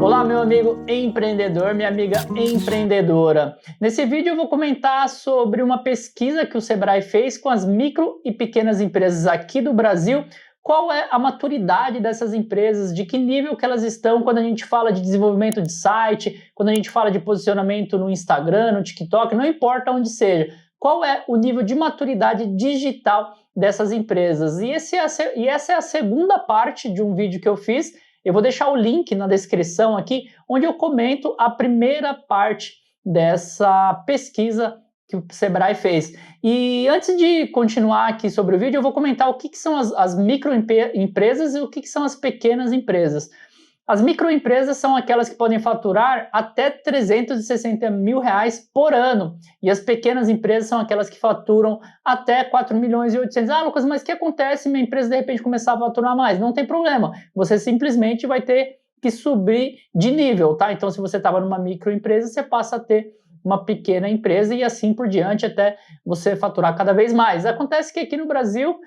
Olá, meu amigo empreendedor, minha amiga empreendedora. Nesse vídeo eu vou comentar sobre uma pesquisa que o Sebrae fez com as micro e pequenas empresas aqui do Brasil. Qual é a maturidade dessas empresas, de que nível que elas estão quando a gente fala de desenvolvimento de site, quando a gente fala de posicionamento no Instagram, no TikTok, não importa onde seja. Qual é o nível de maturidade digital dessas empresas? E essa é a segunda parte de um vídeo que eu fiz. Eu vou deixar o link na descrição aqui, onde eu comento a primeira parte dessa pesquisa que o Sebrae fez. E antes de continuar aqui sobre o vídeo, eu vou comentar o que são as microempresas e o que são as pequenas empresas. As microempresas são aquelas que podem faturar até R$360 mil por ano. E as pequenas empresas são aquelas que faturam até 4 milhões e 800. Ah, Lucas, mas o que acontece se minha empresa de repente começar a faturar mais? Não tem problema. Você simplesmente vai ter que subir de nível, tá? Então, se você estava numa microempresa, você passa a ter uma pequena empresa e assim por diante até você faturar cada vez mais. Acontece que aqui no Brasil,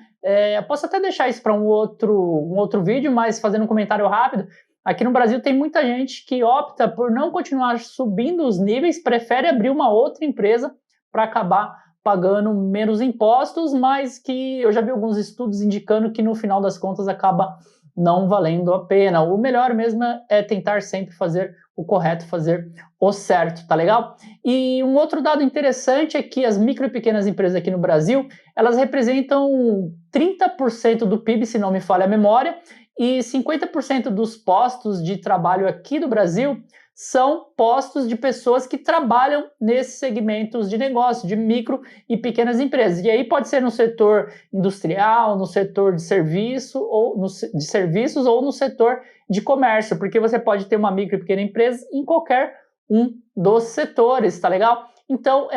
eu posso até deixar isso para um outro vídeo, mas fazendo um comentário rápido, aqui no Brasil tem muita gente que opta por não continuar subindo os níveis, prefere abrir uma outra empresa para acabar pagando menos impostos, mas que eu já vi alguns estudos indicando que no final das contas acaba não valendo a pena. O melhor mesmo é tentar sempre fazer o correto, fazer o certo, tá legal? E um outro dado interessante é que as micro e pequenas empresas aqui no Brasil, elas representam 30% do PIB, se não me falha a memória, e 50% dos postos de trabalho aqui do Brasil são postos de pessoas que trabalham nesses segmentos de negócio, de micro e pequenas empresas. E aí pode ser no setor industrial, no setor de serviço, ou de serviços, ou no setor de comércio, porque você pode ter uma micro e pequena empresa em qualquer um dos setores, tá legal? Então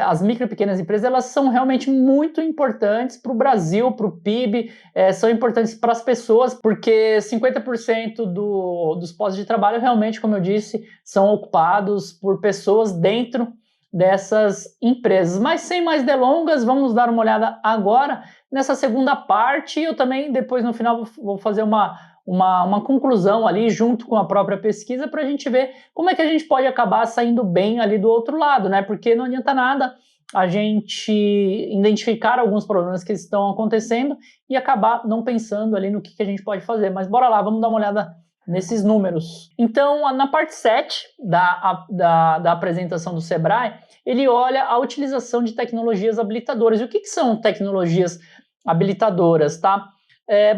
as micro e pequenas empresas, elas são realmente muito importantes para o Brasil, para o PIB, são importantes para as pessoas, porque 50% dos postos de trabalho realmente, como eu disse, são ocupados por pessoas dentro dessas empresas. Mas sem mais delongas, vamos dar uma olhada agora nessa segunda parte. Eu também, depois no final, vou fazer uma conclusão ali junto com a própria pesquisa para a gente ver como é que a gente pode acabar saindo bem ali do outro lado, né? Porque não adianta nada a gente identificar alguns problemas que estão acontecendo e acabar não pensando ali no que a gente pode fazer. Mas bora lá, vamos dar uma olhada nesses números. Então, na parte 7 da apresentação do Sebrae, ele olha a utilização de tecnologias habilitadoras. E o que são tecnologias habilitadoras, tá?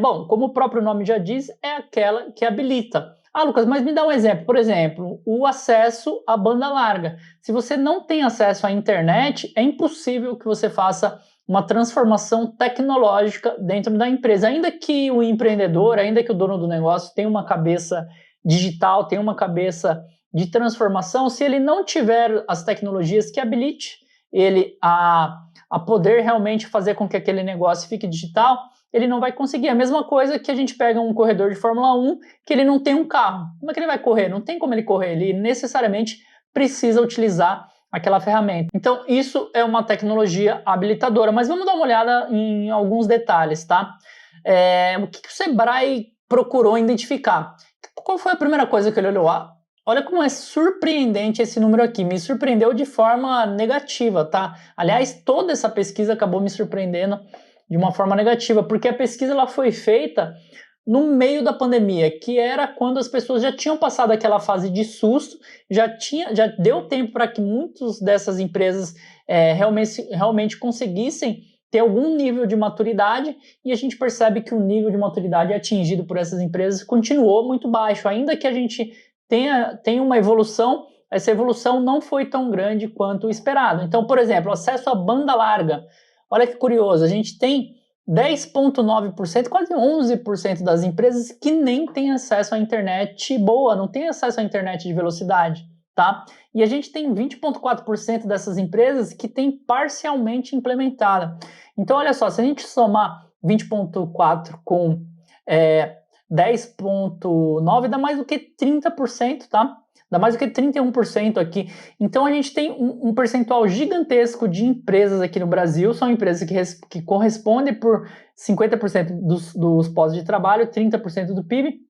Bom, como o próprio nome já diz, é aquela que habilita. Ah, Lucas, mas me dá um exemplo. Por exemplo, o acesso à banda larga. Se você não tem acesso à internet, é impossível que você faça uma transformação tecnológica dentro da empresa. Ainda que o empreendedor, ainda que o dono do negócio tenha uma cabeça digital, tenha uma cabeça de transformação, se ele não tiver as tecnologias que habilite ele a poder realmente fazer com que aquele negócio fique digital, ele não vai conseguir. A mesma coisa que a gente pega um corredor de Fórmula 1 que ele não tem um carro. Como é que ele vai correr? Não tem como ele correr. Ele necessariamente precisa utilizar aquela ferramenta. Então, isso é uma tecnologia habilitadora. Mas vamos dar uma olhada em alguns detalhes, tá? O que o Sebrae procurou identificar? Qual foi a primeira coisa que ele olhou? Olha como é surpreendente esse número aqui. Me surpreendeu de forma negativa, tá? Aliás, toda essa pesquisa acabou me surpreendendo de uma forma negativa, porque a pesquisa ela foi feita no meio da pandemia, que era quando as pessoas já tinham passado aquela fase de susto, já deu tempo para que muitas dessas empresas realmente conseguissem ter algum nível de maturidade, e a gente percebe que o nível de maturidade atingido por essas empresas continuou muito baixo, ainda que a gente tenha uma evolução, essa evolução não foi tão grande quanto o esperado. Então, por exemplo, acesso à banda larga. Olha que curioso, a gente tem 10,9%, quase 11% das empresas que nem têm acesso à internet boa, não tem acesso à internet de velocidade, tá? E a gente tem 20,4% dessas empresas que tem parcialmente implementada. Então, olha só, se a gente somar 20,4% com 10,9%, dá mais do que 30%, tá? Dá mais do que 31% aqui. Então a gente tem um percentual gigantesco de empresas aqui no Brasil, são empresas que correspondem por 50% dos postos de trabalho, 30% do PIB,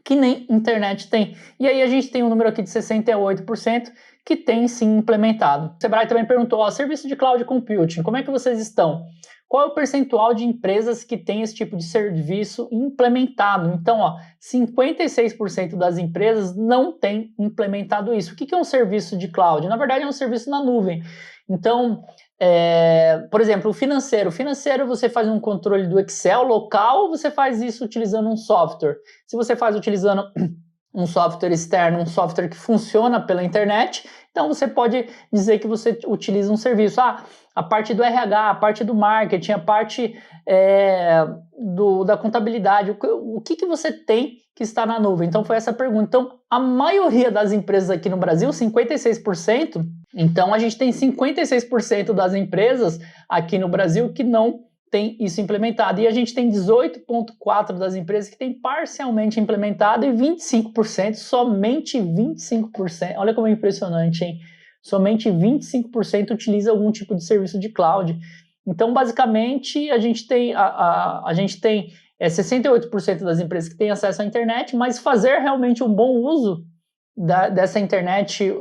que nem internet tem. E aí a gente tem um número aqui de 68% que tem sim implementado. O Sebrae também perguntou, ó, serviço de cloud computing, como é que vocês estão? Qual é o percentual de empresas que tem esse tipo de serviço implementado? Então, ó, 56% das empresas não têm implementado isso. O que é um serviço de cloud? Na verdade, é um serviço na nuvem. Então, por exemplo, o financeiro. O financeiro, você faz um controle do Excel local ou você faz isso utilizando um software? Se você faz utilizando um software externo, um software que funciona pela internet, então você pode dizer que você utiliza um serviço. A parte do RH, a parte do marketing, a parte da contabilidade, o que você tem que está na nuvem? Então foi essa pergunta. Então a maioria das empresas aqui no Brasil, 56%, então a gente tem 56% das empresas aqui no Brasil que não tem isso implementado. E a gente tem 18,4% das empresas que tem parcialmente implementado e 25%, somente 25%, olha como é impressionante, hein? Somente 25% utiliza algum tipo de serviço de cloud. Então, basicamente, a gente tem 68% das empresas que têm acesso à internet, mas fazer realmente um bom uso dessa internet,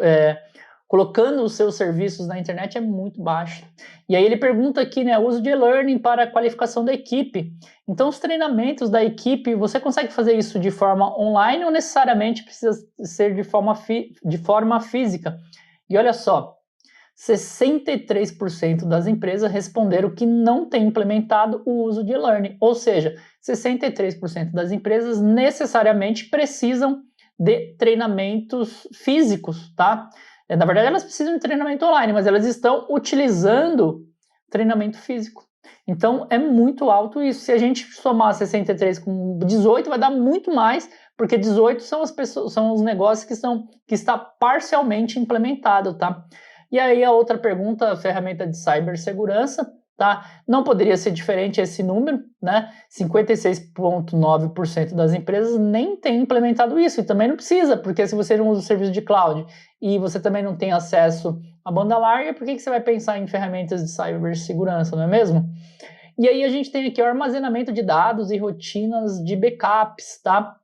colocando os seus serviços na internet é muito baixo. E aí ele pergunta aqui, né, uso de e-learning para a qualificação da equipe. Então os treinamentos da equipe, você consegue fazer isso de forma online ou necessariamente precisa ser de forma física? E olha só, 63% das empresas responderam que não tem implementado o uso de e-learning, ou seja, 63% das empresas necessariamente precisam de treinamentos físicos, tá? Na verdade, elas precisam de treinamento online, mas elas estão utilizando treinamento físico. Então, é muito alto isso. Se a gente somar 63 com 18, vai dar muito mais, porque 18 são as pessoas, são os negócios que está parcialmente implementado, tá? E aí a outra pergunta, a ferramenta de cibersegurança, tá? Não poderia ser diferente esse número, né? 56,9% das empresas nem tem implementado isso, e também não precisa, porque se você não usa o serviço de cloud e você também não tem acesso à banda larga, por que você vai pensar em ferramentas de cibersegurança, não é mesmo? E aí a gente tem aqui o armazenamento de dados e rotinas de backups, tá?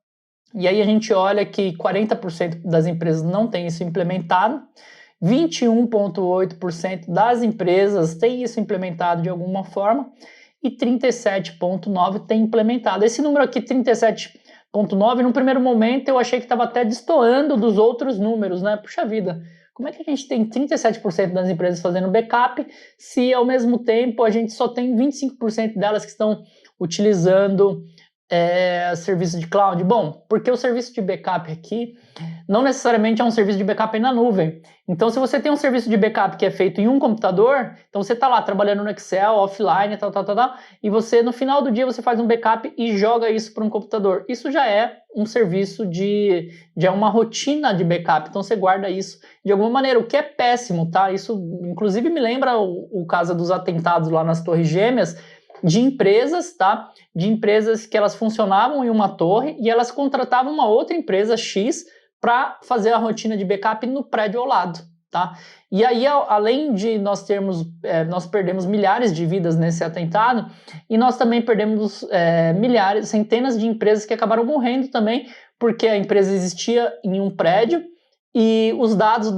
E aí a gente olha que 40% das empresas não tem isso implementado, 21,8% das empresas têm isso implementado de alguma forma e 37,9% tem implementado. Esse número aqui, 37,9%, no primeiro momento eu achei que estava até destoando dos outros números, né? Puxa vida, como é que a gente tem 37% das empresas fazendo backup se ao mesmo tempo a gente só tem 25% delas que estão utilizando serviço de cloud? Bom, porque o serviço de backup aqui não necessariamente é um serviço de backup na nuvem. Então, se você tem um serviço de backup que é feito em um computador, então você está lá trabalhando no Excel, offline, tal, e você, no final do dia, você faz um backup e joga isso para um computador. Isso já é um serviço já é uma rotina de backup, então você guarda isso de alguma maneira, o que é péssimo, tá? Isso, inclusive, me lembra o caso dos atentados lá nas Torres Gêmeas, de empresas, tá? De empresas que elas funcionavam em uma torre e elas contratavam uma outra empresa X para fazer a rotina de backup no prédio ao lado, tá? E aí, além de nós perdemos milhares de vidas nesse atentado, e nós também perdemos centenas de empresas que acabaram morrendo também, porque a empresa existia em um prédio e os dados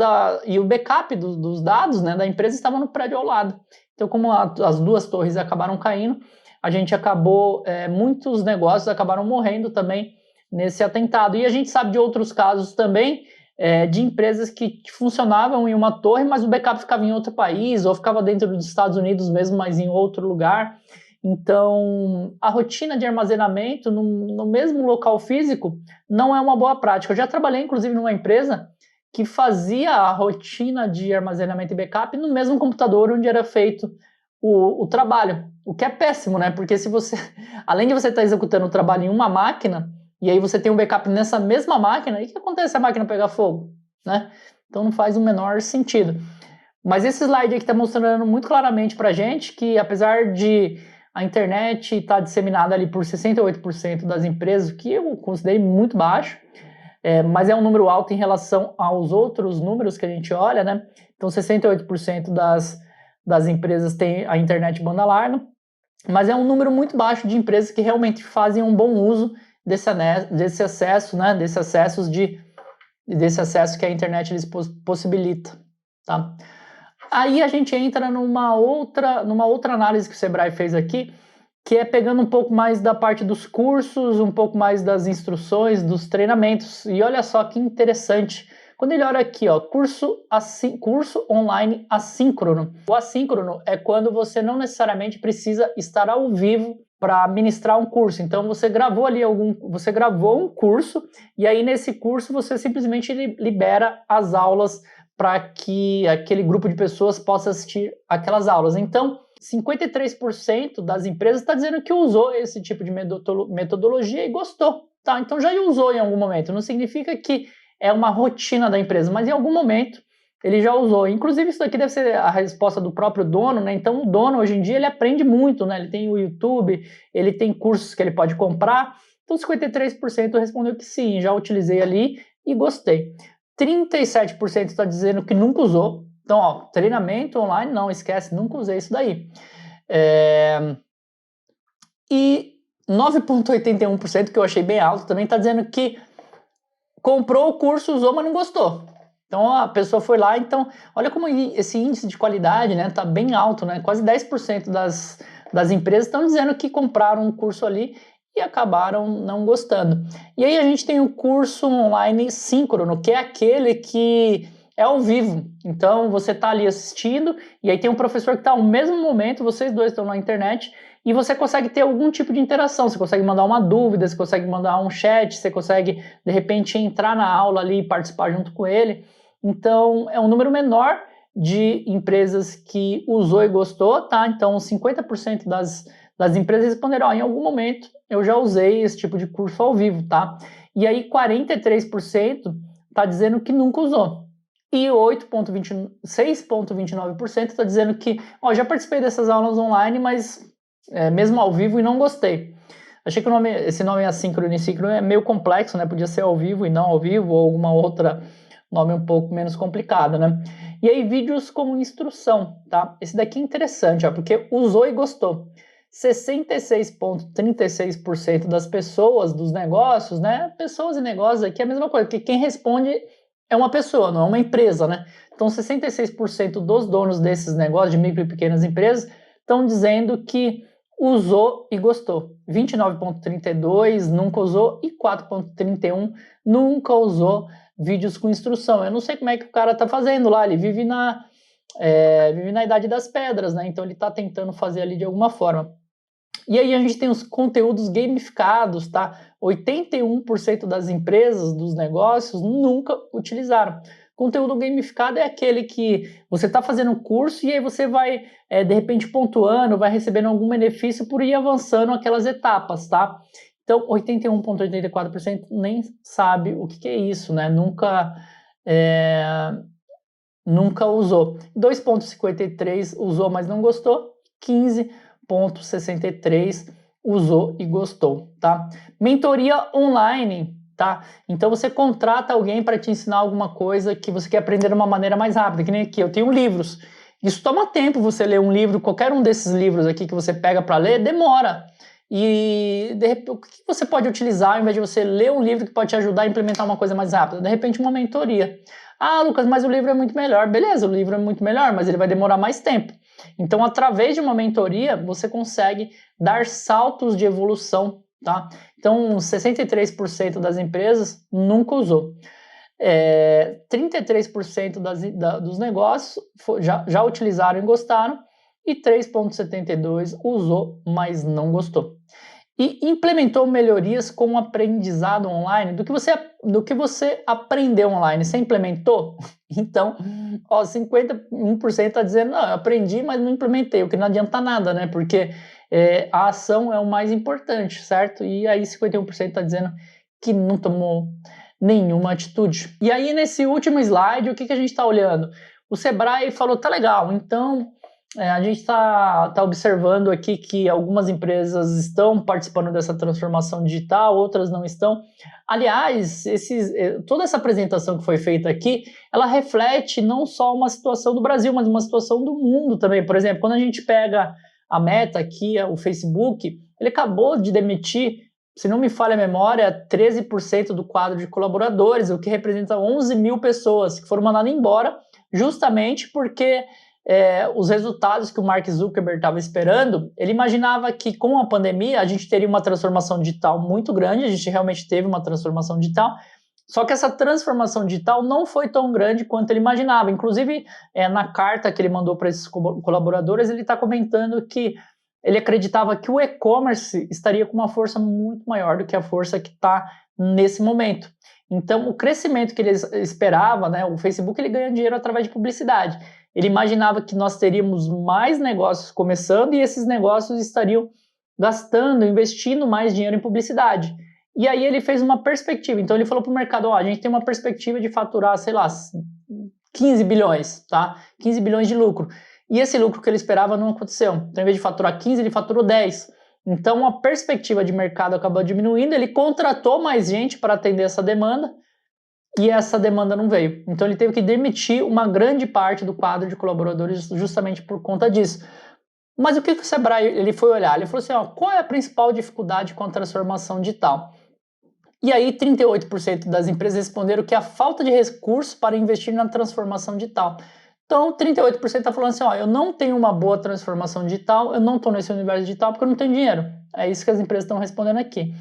e o backup dos dados, né, da empresa estavam no prédio ao lado. Então, como as duas torres acabaram caindo, a gente muitos negócios acabaram morrendo também nesse atentado. E a gente sabe de outros casos também, de empresas que funcionavam em uma torre, mas o backup ficava em outro país, ou ficava dentro dos Estados Unidos mesmo, mas em outro lugar. Então, a rotina de armazenamento no mesmo local físico não é uma boa prática. Eu já trabalhei, inclusive, numa empresa que fazia a rotina de armazenamento e backup no mesmo computador onde era feito o trabalho, o que é péssimo, né? Porque se você, além de você estar executando o trabalho em uma máquina, e aí você tem um backup nessa mesma máquina, e o que acontece se a máquina pegar fogo, né? Então não faz o menor sentido. Mas esse slide aqui está mostrando muito claramente para a gente que, apesar de a internet estar disseminada ali por 68% das empresas, que eu considerei muito baixo, mas é um número alto em relação aos outros números que a gente olha, né? Então 68% das empresas têm a internet banda larga, mas é um número muito baixo de empresas que realmente fazem um bom uso desse acesso, né, desse acesso que a internet lhes possibilita, tá? Aí a gente entra numa outra análise que o Sebrae fez aqui, que é pegando um pouco mais da parte dos cursos, um pouco mais das instruções, dos treinamentos. E olha só que interessante. Quando ele olha aqui, ó, curso online assíncrono. O assíncrono é quando você não necessariamente precisa estar ao vivo para ministrar um curso. Então você gravou um curso e aí nesse curso você simplesmente libera as aulas para que aquele grupo de pessoas possa assistir aquelas aulas. Então, 53% das empresas está dizendo que usou esse tipo de metodologia e gostou, tá? Então já usou em algum momento. Não significa que é uma rotina da empresa, mas em algum momento ele já usou. Inclusive isso daqui deve ser a resposta do próprio dono, né? Então o dono hoje em dia ele aprende muito, né? Ele tem o YouTube, ele tem cursos que ele pode comprar. Então 53% respondeu que sim, já utilizei ali e gostei. 37% está dizendo que nunca usou. Então, ó, treinamento online, não, esquece, nunca usei isso daí. E 9,81%, que eu achei bem alto, também está dizendo que comprou o curso, usou, mas não gostou. Então, a pessoa foi lá, então, olha como esse índice de qualidade, né, tá bem alto, né? Quase 10% das empresas estão dizendo que compraram um curso ali e acabaram não gostando. E aí a gente tem o curso online síncrono, que é aquele que é ao vivo. Então você está ali assistindo e aí tem um professor que está ao mesmo momento, vocês dois estão na internet e você consegue ter algum tipo de interação. Você consegue mandar uma dúvida, você consegue mandar um chat, você consegue de repente entrar na aula ali e participar junto com ele. Então é um número menor de empresas que usou e gostou, tá? Então 50% das empresas responderam, em algum momento eu já usei esse tipo de curso ao vivo, tá? E aí 43% está dizendo que nunca usou. E 6,29% está dizendo que já participei dessas aulas online, mas mesmo ao vivo e não gostei. Achei que esse nome assíncrono e síncrono é meio complexo, né? Podia ser ao vivo e não ao vivo, ou alguma outra nome um pouco menos complicado, né? E aí vídeos como instrução, tá? Esse daqui é interessante, ó, porque usou e gostou. 66,36% das pessoas, dos negócios, né? Pessoas e negócios aqui é a mesma coisa, porque quem responde é uma pessoa, não é uma empresa, né? Então 66% dos donos desses negócios de micro e pequenas empresas estão dizendo que usou e gostou. 29,32% nunca usou e 4,31% nunca usou vídeos com instrução. Eu não sei como é que o cara tá fazendo lá, ele vive na idade das pedras, né? Então ele tá tentando fazer ali de alguma forma. E aí a gente tem os conteúdos gamificados, tá? 81% das empresas, dos negócios, nunca utilizaram. Conteúdo gamificado é aquele que você está fazendo um curso e aí você vai, de repente, pontuando, vai recebendo algum benefício por ir avançando aquelas etapas, tá? Então, 81,84% nem sabe o que é isso, né? Nunca usou. 2,53% usou, mas não gostou. 15,63% usou e gostou, tá? Mentoria online, tá? Então você contrata alguém para te ensinar alguma coisa que você quer aprender de uma maneira mais rápida, que nem aqui, eu tenho livros. Isso toma tempo você ler um livro, qualquer um desses livros aqui que você pega para ler, demora. E de repente, o que você pode utilizar ao invés de você ler um livro que pode te ajudar a implementar uma coisa mais rápida? De repente, uma mentoria. Ah, Lucas, mas o livro é muito melhor. Beleza, o livro é muito melhor, mas ele vai demorar mais tempo. Então, através de uma mentoria, você consegue dar saltos de evolução, tá? Então, 63% das empresas nunca usou. 33% dos negócios já utilizaram e gostaram, e 3,72% usou, mas não gostou. E implementou melhorias com o aprendizado online do que você aprendeu online. Você implementou? Então, 51% está dizendo, não, eu aprendi, mas não implementei, o que não adianta nada, né? Porque a ação é o mais importante, certo? E aí 51% está dizendo que não tomou nenhuma atitude. E aí nesse último slide, o que a gente está olhando? O Sebrae falou, tá legal, então a gente está observando aqui que algumas empresas estão participando dessa transformação digital, outras não estão. Aliás, toda essa apresentação que foi feita aqui, ela reflete não só uma situação do Brasil, mas uma situação do mundo também. Por exemplo, quando a gente pega a Meta aqui, o Facebook, ele acabou de demitir se não me falha a memória, 13% do quadro de colaboradores, o que representa 11 mil pessoas que foram mandadas embora, justamente porque os resultados que o Mark Zuckerberg estava esperando, ele imaginava que com a pandemia a gente teria uma transformação digital muito grande, a gente realmente teve uma transformação digital, só que essa transformação digital não foi tão grande quanto ele imaginava. Inclusive, na carta que ele mandou para esses colaboradores, ele está comentando que ele acreditava que o e-commerce estaria com uma força muito maior do que a força que está nesse momento. Então, o crescimento que ele esperava, né, o Facebook ele ganha dinheiro através de publicidade. Ele imaginava que nós teríamos mais negócios começando e esses negócios estariam gastando, investindo mais dinheiro em publicidade. E aí ele fez uma perspectiva. Então ele falou para o mercado, a gente tem uma perspectiva de faturar, sei lá, 15 bilhões, tá? 15 bilhões de lucro. E esse lucro que ele esperava não aconteceu. Então, em vez de faturar 15, ele faturou 10. Então, a perspectiva de mercado acabou diminuindo, ele contratou mais gente para atender essa demanda, e essa demanda não veio. Então, ele teve que demitir uma grande parte do quadro de colaboradores justamente por conta disso. Mas o que o Sebrae ele foi olhar? Ele falou assim, qual é a principal dificuldade com a transformação digital? E aí 38% das empresas responderam que é a falta de recursos para investir na transformação digital. Então 38% está falando assim, eu não tenho uma boa transformação digital, eu não estou nesse universo digital porque eu não tenho dinheiro. É isso que as empresas estão respondendo aqui.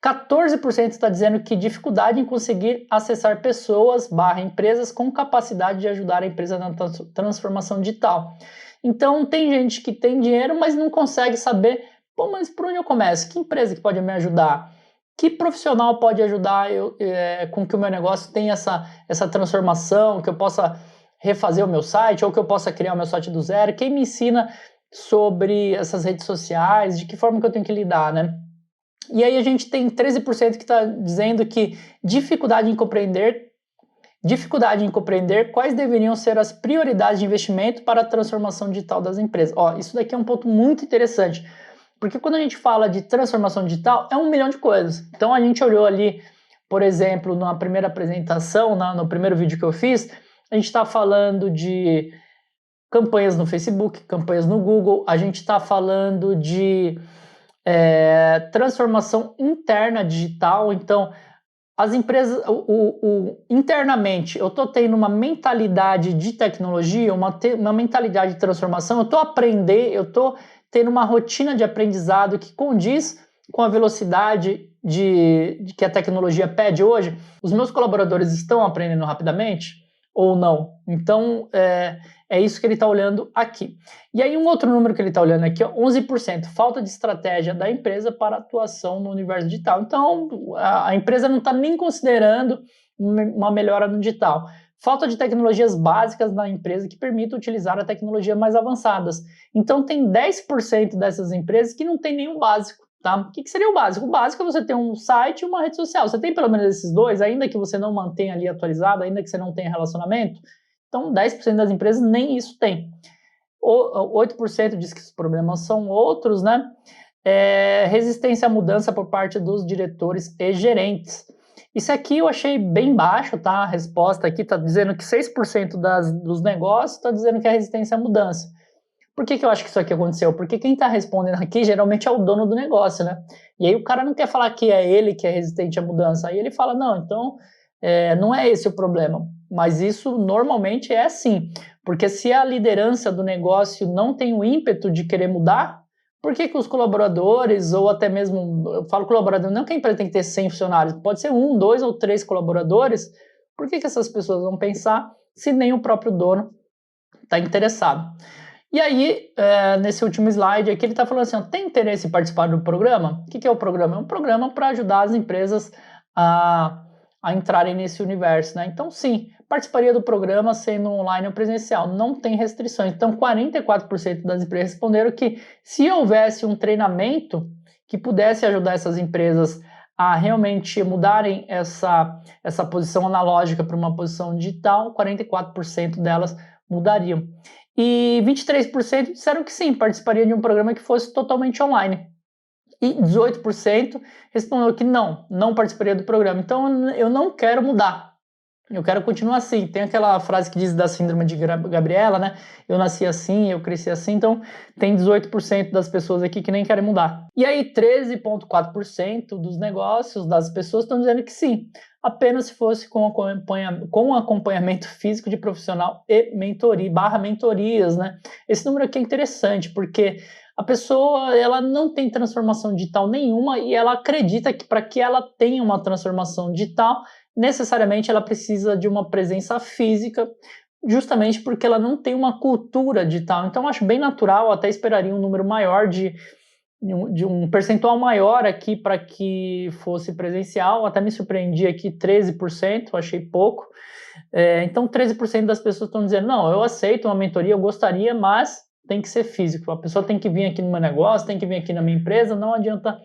14% está dizendo que dificuldade em conseguir acessar pessoas / empresas com capacidade de ajudar a empresa na transformação digital. Então tem gente que tem dinheiro, mas não consegue saber, mas por onde eu começo? Que empresa que pode me ajudar? Que profissional pode ajudar com que o meu negócio tenha essa transformação, que eu possa refazer o meu site, ou que eu possa criar o meu site do zero? Quem me ensina sobre essas redes sociais, de que forma que eu tenho que lidar, né? E aí a gente tem 13% que está dizendo que dificuldade em compreender quais deveriam ser as prioridades de investimento para a transformação digital das empresas. Isso daqui é um ponto muito interessante, porque quando a gente fala de transformação digital, é 1 milhão de coisas. Então a gente olhou ali, por exemplo, na primeira apresentação, no primeiro vídeo que eu fiz, a gente está falando de campanhas no Facebook, campanhas no Google, a gente está falando de transformação interna digital. Então, as empresas, internamente, eu estou tendo uma mentalidade de tecnologia, uma mentalidade de transformação, eu estou aprendendo, eu estou tendo uma rotina de aprendizado que condiz com a velocidade que a tecnologia pede hoje. Os meus colaboradores estão aprendendo rapidamente ou não? Então, é isso que ele está olhando aqui. E aí um outro número que ele está olhando aqui, 11%, falta de estratégia da empresa para atuação no universo digital. Então, a empresa não está nem considerando uma melhora no digital. Falta de tecnologias básicas na empresa que permitam utilizar a tecnologia mais avançadas. Então, tem 10% dessas empresas que não tem nenhum básico. Tá? O que seria o básico? O básico é você ter um site e uma rede social. Você tem pelo menos esses dois, ainda que você não mantenha ali atualizado, ainda que você não tenha relacionamento. Então, 10% das empresas nem isso tem. 8% diz que os problemas são outros, né? Resistência à mudança por parte dos diretores e gerentes. Isso aqui eu achei bem baixo, tá? A resposta aqui está dizendo que 6% dos negócios está dizendo que é resistência à mudança. Por que eu acho que isso aqui aconteceu? Porque quem está respondendo aqui geralmente é o dono do negócio, né? E aí o cara não quer falar que é ele que é resistente à mudança. Aí ele fala, não, então não é esse o problema. Mas isso normalmente é assim. Porque se a liderança do negócio não tem o ímpeto de querer mudar, por que os colaboradores, ou até mesmo, eu falo colaborador, não que a empresa tem que ter 100 funcionários, pode ser 1, 2 ou 3 colaboradores, por que essas pessoas vão pensar se nem o próprio dono está interessado? E aí, nesse último slide aqui, ele está falando assim, tem interesse em participar do programa? O que é o programa? É um programa para ajudar as empresas a entrarem nesse universo, né? Então, sim, participaria do programa sendo online ou presencial, não tem restrições. Então, 44% das empresas responderam que se houvesse um treinamento que pudesse ajudar essas empresas a realmente mudarem essa posição analógica para uma posição digital, 44% delas mudariam. E 23% disseram que sim, participaria de um programa que fosse totalmente online. E 18% respondeu que não participaria do programa. Então, eu não quero mudar. Eu quero continuar assim. Tem aquela frase que diz da síndrome de Gabriela, né? Eu nasci assim, eu cresci assim. Então, tem 18% das pessoas aqui que nem querem mudar. E aí, 13,4% dos negócios, das pessoas, estão dizendo que sim. Apenas se fosse com acompanhamento físico de profissional e mentoria, barra mentorias, né? Esse número aqui é interessante, porque a pessoa, ela não tem transformação digital nenhuma e ela acredita que para que ela tenha uma transformação digital, necessariamente ela precisa de uma presença física, justamente porque ela não tem uma cultura digital. Então, eu acho bem natural, até esperaria um número maior de um percentual maior aqui para que fosse presencial. Até me surpreendi aqui, 13%, achei pouco. Então, 13% das pessoas estão dizendo, não, eu aceito uma mentoria, eu gostaria, mas tem que ser físico. A pessoa tem que vir aqui no meu negócio, tem que vir aqui na minha empresa, não adianta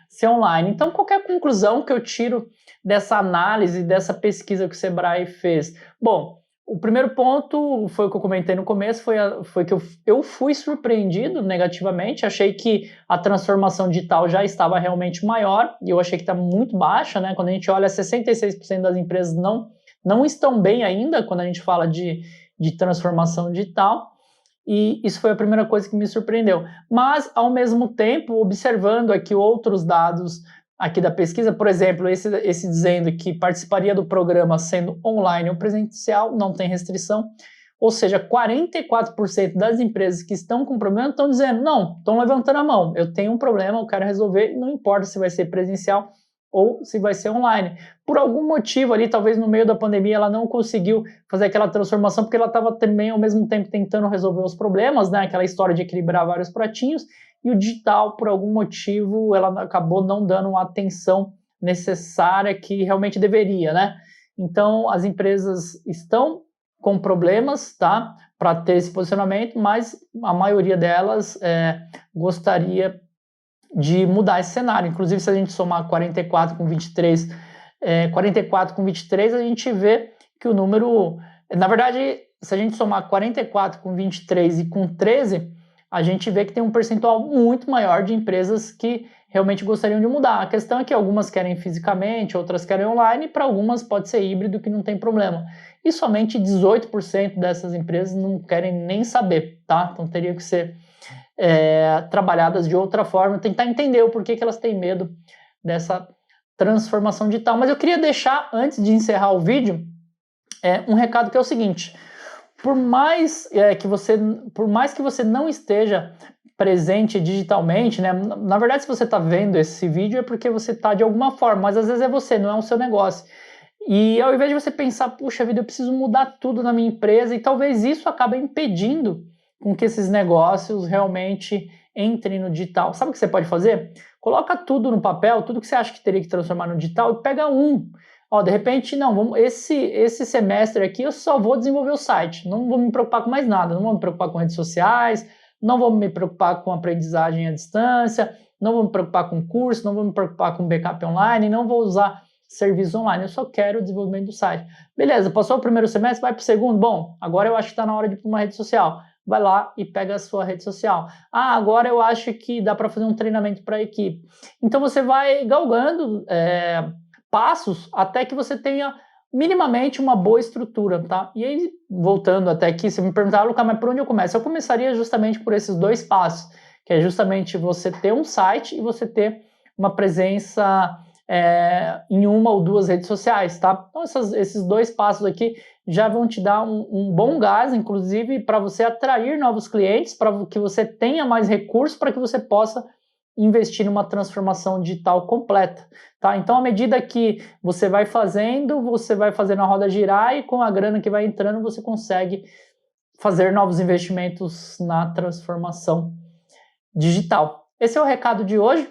ser online. Então, qual é a conclusão que eu tiro dessa análise, dessa pesquisa que o Sebrae fez? Bom, o primeiro ponto foi o que eu comentei no começo, foi que eu fui surpreendido negativamente, achei que a transformação digital já estava realmente maior, e eu achei que está muito baixa, né? Quando a gente olha, 66% das empresas não estão bem ainda, quando a gente fala de transformação digital, e isso foi a primeira coisa que me surpreendeu. Mas, ao mesmo tempo, observando aqui outros dados aqui da pesquisa, por exemplo, esse dizendo que participaria do programa sendo online ou presencial, não tem restrição, ou seja, 44% das empresas que estão com problema estão dizendo, não, estão levantando a mão, eu tenho um problema, eu quero resolver, não importa se vai ser presencial ou se vai ser online. Por algum motivo ali, talvez no meio da pandemia, ela não conseguiu fazer aquela transformação, porque ela estava também ao mesmo tempo tentando resolver os problemas, né? Aquela história de equilibrar vários pratinhos, e o digital, por algum motivo, ela acabou não dando a atenção necessária que realmente deveria, né? Então, as empresas estão com problemas, tá? Para ter esse posicionamento, mas a maioria delas gostaria de mudar esse cenário. Inclusive, se a gente somar 44 com 23, 44 com 23, a gente vê que o número... Na verdade, se a gente somar 44 com 23 e com 13, a gente vê que tem um percentual muito maior de empresas que realmente gostariam de mudar. A questão é que algumas querem fisicamente, outras querem online, e para algumas pode ser híbrido, que não tem problema. E somente 18% dessas empresas não querem nem saber, tá? Então teria que ser trabalhadas de outra forma, tentar entender o porquê que elas têm medo dessa transformação digital. Mas eu queria deixar, antes de encerrar o vídeo, um recado que é o seguinte: por mais que você não esteja presente digitalmente, né? Na verdade, se você está vendo esse vídeo é porque você está de alguma forma, mas às vezes é você, não é o seu negócio. E ao invés de você pensar, puxa vida, eu preciso mudar tudo na minha empresa, e talvez isso acabe impedindo com que esses negócios realmente entrem no digital. Sabe o que você pode fazer? Coloca tudo no papel, tudo que você acha que teria que transformar no digital, e pega um. De repente, não, esse semestre aqui eu só vou desenvolver o site, não vou me preocupar com mais nada, não vou me preocupar com redes sociais, não vou me preocupar com aprendizagem à distância, não vou me preocupar com curso, não vou me preocupar com backup online, não vou usar serviço online, eu só quero o desenvolvimento do site. Beleza, passou o primeiro semestre, vai para o segundo? Bom, agora eu acho que está na hora de ir para uma rede social. Vai lá e pega a sua rede social. Agora eu acho que dá para fazer um treinamento para a equipe. Então você vai galgando passos até que você tenha minimamente uma boa estrutura, tá? E aí, voltando até aqui, você me perguntar, Lucas, mas por onde eu começo? Eu começaria justamente por esses dois passos, que é justamente você ter um site e você ter uma presença em uma ou duas redes sociais, tá? Então esses dois passos aqui já vão te dar um bom gás, inclusive, para você atrair novos clientes, para que você tenha mais recursos, para que você possa investir numa transformação digital completa, tá? Então, à medida que você vai fazendo a roda girar, e com a grana que vai entrando, você consegue fazer novos investimentos na transformação digital. Esse é o recado de hoje.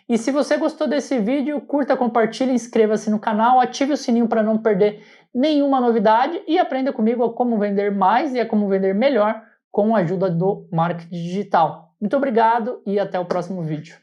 E se você gostou desse vídeo, curta, compartilhe, inscreva-se no canal, ative o sininho para não perder nenhuma novidade e aprenda comigo a como vender mais e a como vender melhor com a ajuda do marketing digital. Muito obrigado e até o próximo vídeo.